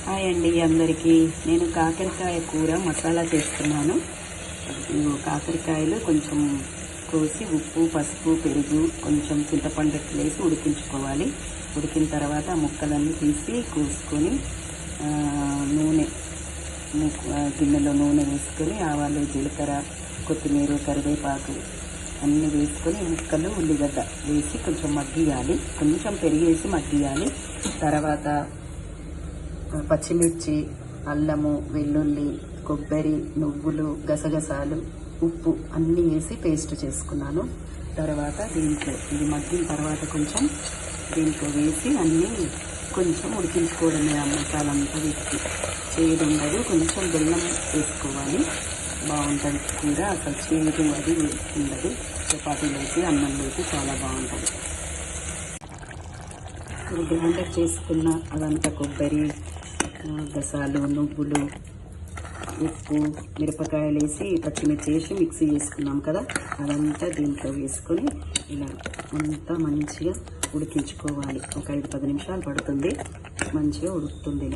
Hi అండి అందరికీ. నేను కాకరకాయ కూర మసాలా చేస్తున్నాను. కాకరకాయలు కొంచెం కోసి ఉప్పు, పసుపు, పెరుగు, కొంచెం చింతపండు వేసి ఉడికించుకోవాలి. ఉడికిన తర్వాత ముక్కలన్నీ తీసి కోసుకొని నూనె గిన్నెలో నూనె వేసుకొని ఆవాలు, జీలకర్ర, కొత్తిమీర, కరివేపాకు అన్నీ వేసుకొని ముక్కలు, ఉల్లిగడ్డ వేసి కొంచెం మగ్గియాలి. కొంచెం పెరిగేసి మగ్గియాలి. తర్వాత పచ్చిమిర్చి, అల్లము, వెల్లుల్లి, కొబ్బరి, నువ్వులు, గసగసాలు, ఉప్పు అన్నీ వేసి పేస్ట్ చేసుకున్నాను. తర్వాత దీంట్లో ఇది మగ్గిన తర్వాత కొంచెం దీంట్లో వేసి అన్నీ కొంచెం ఉడికించుకోవడమే. ఆ మసాలా అంతా వేసి చేదు ఉండదు. కొంచెం బెల్లం వేసుకోవాలి, బాగుంటుంది కూర. అసలు చేదు అది ఉండదు. చపాతీలోకి, అన్నంలోకి చాలా బాగుంటుంది. గ్రైండర్ చేసుకున్న అదంతా కొబ్బరి, గసాలు, నువ్వులు, ఉప్పు, మిరపకాయలు వేసి పచ్చిమిర్చి వేసి మిక్సీ చేసుకున్నాం కదా, అదంతా దీంట్లో వేసుకొని ఇలా అంతా మంచిగా ఉడికించుకోవాలి. ఒక 5-10 నిమిషాలు పడుతుంది, మంచిగా ఉడుకుతుంది.